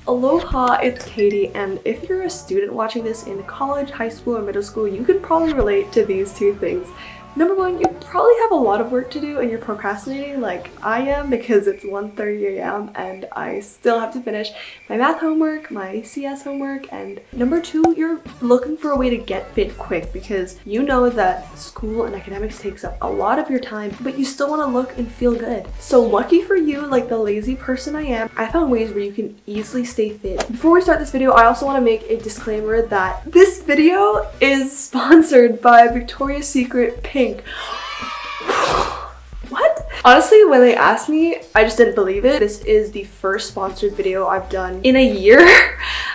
Aloha, it's Katie, and if you're a student watching this in college, high school, or middle school, you could probably relate to these two things. Number one, you probably have a lot of work to do and you're procrastinating like I am because it's 1:30 a.m. and I still have to finish my math homework, my CS homework, and number two, you're looking for a way to get fit quick because you know that school and academics takes up a lot of your time, but you still want to look and feel good. So lucky for you, like the lazy person I am, I found ways where you can easily stay fit. Before we start this video, I also want to make a disclaimer that this video is sponsored by Victoria's Secret Pink. What? Honestly, when they asked me, I just didn't believe it. This is the first sponsored video I've done in a year.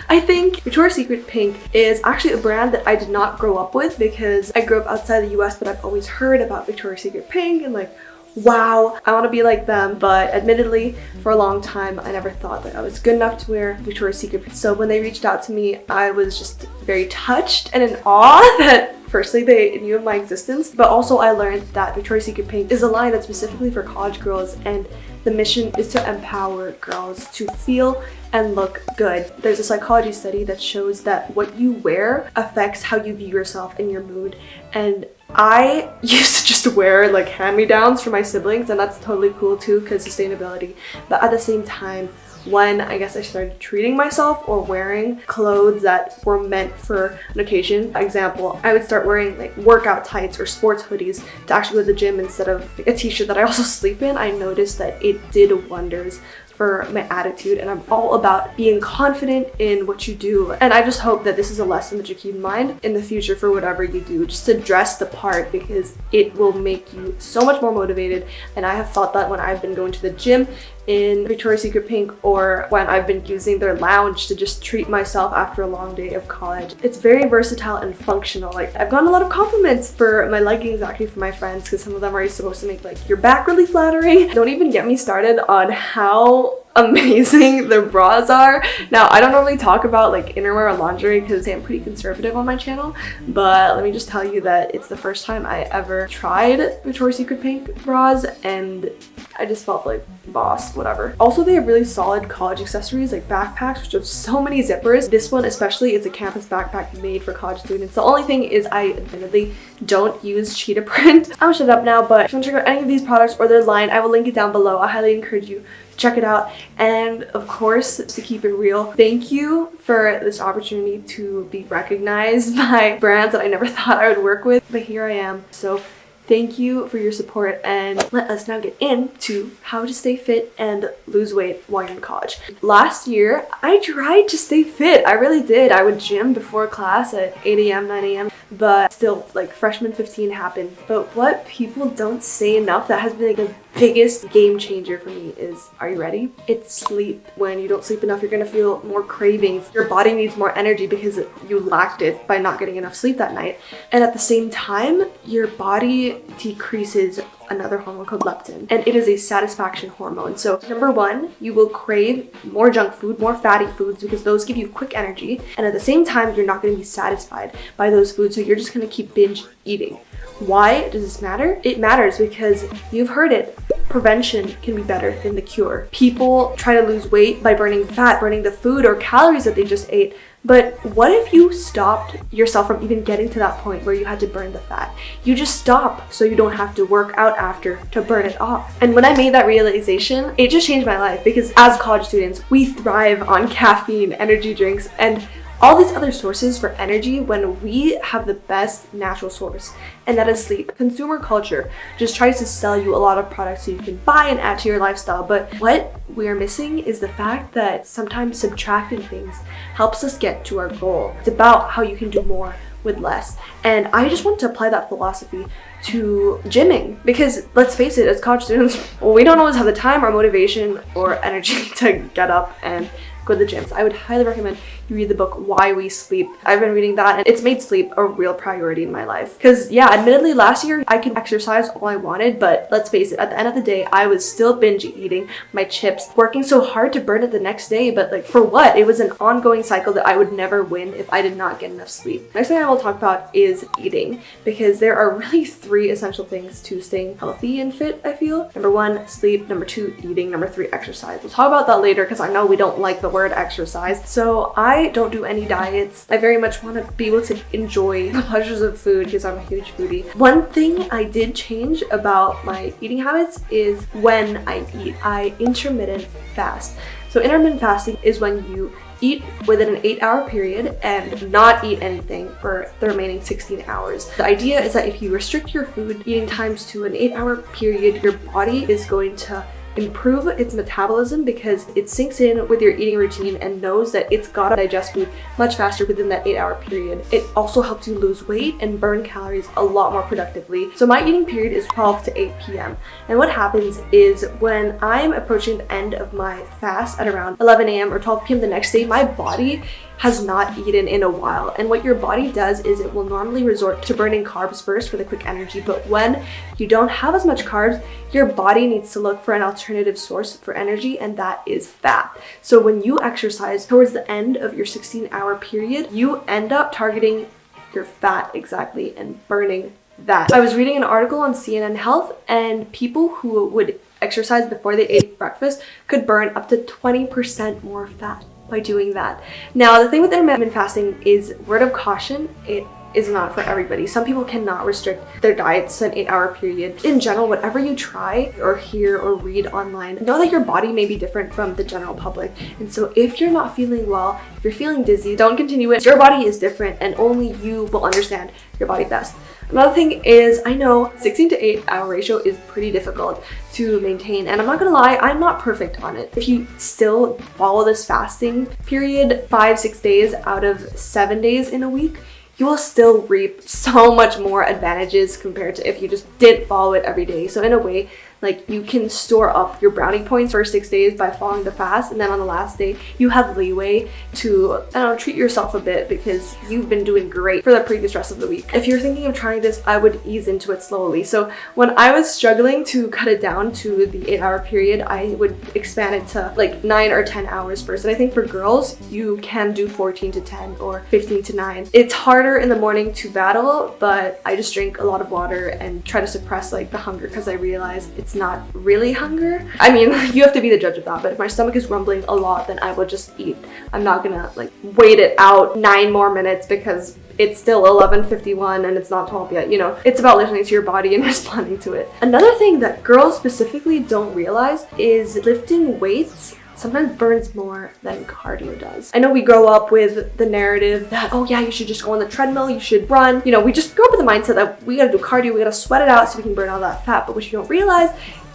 I think Victoria's Secret Pink is actually a brand that I did not grow up with because I grew up outside the US, but I've always heard about Victoria's Secret Pink and like, wow, I want to be like them. But admittedly, for a long time, I never thought that I was good enough to wear Victoria's Secret. So when they reached out to me, I was just very touched and in awe that firstly, they knew of my existence, but also I learned that Victoria's Secret Pink is a line that's specifically for college girls, and the mission is to empower girls to feel and look good. There's a psychology study that shows that what you wear affects how you view yourself and your mood, and I used to just wear like hand-me-downs for my siblings, and that's totally cool too because sustainability, but at the same time, when I guess I started treating myself or wearing clothes that were meant for an occasion. For example, I would start wearing like workout tights or sports hoodies to actually go to the gym instead of a t-shirt that I also sleep in. I noticed that it did wonders for my attitude, and I'm all about being confident in what you do. And I just hope that this is a lesson that you keep in mind in the future for whatever you do, just to dress the part because it will make you so much more motivated. And I have felt that when I've been going to the gym in Victoria's Secret Pink or when I've been using their lounge to just treat myself after a long day of college. It's very versatile and functional. Like I've gotten a lot of compliments for my leggings actually from my friends because some of them are supposed to make like your back really flattering. Don't even get me started on how amazing the bras are. Now, I don't normally talk about like innerwear or lingerie because I'm pretty conservative on my channel, but let me just tell you that it's the first time I ever tried Victoria's Secret Pink bras and I just felt like boss, whatever. Also, they have really solid college accessories like backpacks, which have so many zippers. This one especially is a campus backpack made for college students. The only thing is I admittedly don't use cheetah print. I'm gonna shut up now, but if you want to check out any of these products or their line, I will link it down below. I highly encourage you to check it out. And of course, to keep it real, thank you for this opportunity to be recognized by brands that I never thought I would work with, but here I am. So thank you for your support, and let us now get into how to stay fit and lose weight while you're in college. Last year, I tried to stay fit. I really did. I would gym before class at 8 a.m., 9 a.m., but still, like freshman 15 happened. But what people don't say enough that has been like the biggest game changer for me is, are you ready? It's sleep. When you don't sleep enough, you're gonna feel more cravings. Your body needs more energy because you lacked it by not getting enough sleep that night. And at the same time, your body decreases another hormone called leptin, and it is a satisfaction hormone. So number one, you will crave more junk food, more fatty foods, because those give you quick energy, and at the same time you're not going to be satisfied by those foods, so you're just going to keep binge eating. Why does this matter? It matters because you've heard it. Prevention can be better than the cure. People try to lose weight by burning fat, burning the food or calories that they just ate. But what if you stopped yourself from even getting to that point where you had to burn the fat? You just stop so you don't have to work out after to burn it off. And when I made that realization, it just changed my life because as college students, we thrive on caffeine, energy drinks, and all these other sources for energy when we have the best natural source, and that is sleep. Consumer culture just tries to sell you a lot of products so you can buy and add to your lifestyle, but what we are missing is the fact that sometimes subtracting things helps us get to our goal. It's about how you can do more with less. And I just want to apply that philosophy to gymming because let's face it, as college students, we don't always have the time or motivation or energy to get up and go to the gym. So I would highly recommend you read the book Why We Sleep. I've been reading that and it's made sleep a real priority in my life. Because yeah, admittedly last year I could exercise all I wanted, but let's face it, at the end of the day, I was still binge eating my chips, working so hard to burn it the next day, but like for what? It was an ongoing cycle that I would never win if I did not get enough sleep. Next thing I will talk about is eating, because there are really 3 essential things to staying healthy and fit, I feel. Number 1, sleep. Number 2, eating. Number 3, exercise. We'll talk about that later because I know we don't like the the word exercise. So I don't do any diets. I very much want to be able to enjoy the pleasures of food because I'm a huge foodie. One thing I did change about my eating habits is when I eat. I intermittent fast. So intermittent fasting is when you eat within an 8-hour period and not eat anything for the remaining 16 hours. The idea is that if you restrict your food eating times to an 8-hour period, your body is going to improve its metabolism because it sinks in with your eating routine and knows that it's gotta digest food much faster within that 8-hour period. It also helps you lose weight and burn calories a lot more productively. So my eating period is 12 to 8 p.m. And what happens is when I'm approaching the end of my fast at around 11 a.m. or 12 p.m. the next day, my body has not eaten in a while. And what your body does is it will normally resort to burning carbs first for the quick energy. But when you don't have as much carbs, your body needs to look for an alternative source for energy, and that is fat. So when you exercise towards the end of your 16-hour period, you end up targeting your fat exactly and burning that. I was reading an article on CNN Health, and people who would exercise before they ate breakfast could burn up to 20% more fat by doing that. Now, the thing with intermittent fasting is, word of caution, it is not for everybody. Some people cannot restrict their diets to an 8-hour period. In general, whatever you try or hear or read online, know that your body may be different from the general public. And so if you're not feeling well, if you're feeling dizzy, don't continue it. Your body is different and only you will understand your body best. Another thing is, I know 16 to 8 hour ratio is pretty difficult to maintain, and I'm not gonna lie, I'm not perfect on it. If you still follow this fasting period 5-6 days out of 7 days in a week, you will still reap so much more advantages compared to if you just didn't follow it every day. So in a way, like, you can store up your brownie points for 6 days by following the fast, and then on the last day you have leeway to, I don't know, treat yourself a bit because you've been doing great for the previous rest of the week. If you're thinking of trying this, I would ease into it slowly. So when I was struggling to cut it down to the 8-hour period, I would expand it to like 9 or 10 hours first. And I think for girls, you can do 14 to 10 or 15 to 9. It's harder in the morning to battle, but I just drink a lot of water and try to suppress like the hunger because I realize it's not really hunger. I mean, you have to be the judge of that, but if my stomach is rumbling a lot, then I will just eat. I'm not gonna like wait it out 9 more minutes because it's still 11:51 and it's not 12 yet, you know. It's about listening to your body and responding to it. Another thing that girls specifically don't realize is lifting weights sometimes burns more than cardio does. I know we grow up with the narrative that, oh yeah, you should just go on the treadmill, you should run. You know, we just grow up with the mindset that we gotta do cardio, we gotta sweat it out so we can burn all that fat. But what you don't realize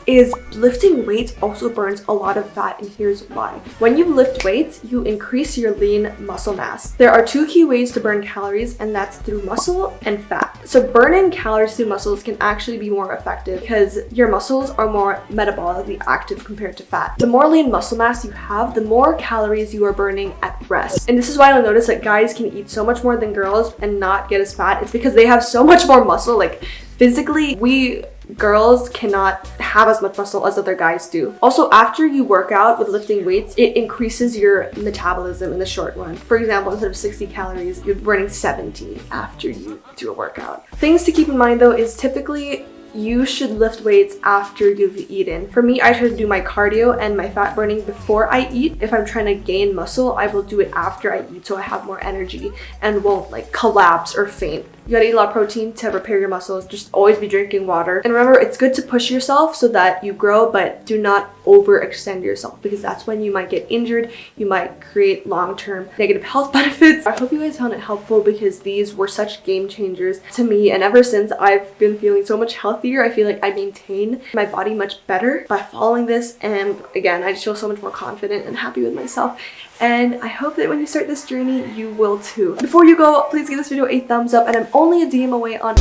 is lifting weights also burns a lot of fat, and here's why. When you lift weights, you increase your lean muscle mass. There are 2 key ways to burn calories, and that's through muscle and fat. So burning calories through muscles can actually be more effective because your muscles are more metabolically active compared to fat. The more lean muscle mass you have, the more calories you are burning at rest. And this is why you'll notice that guys can eat so much more than girls and not get as fat. It's because they have so much more muscle. Like, physically, we girls cannot have as much muscle as other guys do. Also, after you work out with lifting weights, it increases your metabolism in the short run. For example, instead of 60 calories, you're burning 70 after you do a workout. Things to keep in mind though is typically you should lift weights after you've eaten. For me, I try to do my cardio and my fat burning before I eat. If I'm trying to gain muscle, I will do it after I eat so I have more energy and won't like collapse or faint. You gotta eat a lot of protein to repair your muscles. Just always be drinking water. And remember, it's good to push yourself so that you grow, but do not overextend yourself because that's when you might get injured. You might create long-term negative health benefits. I hope you guys found it helpful because these were such game changers to me. And ever since, I've been feeling so much healthier. I feel like I maintain my body much better by following this. And again, I just feel so much more confident and happy with myself. And I hope that when you start this journey, you will too. Before you go, please give this video a thumbs up, and I'm only a DM away on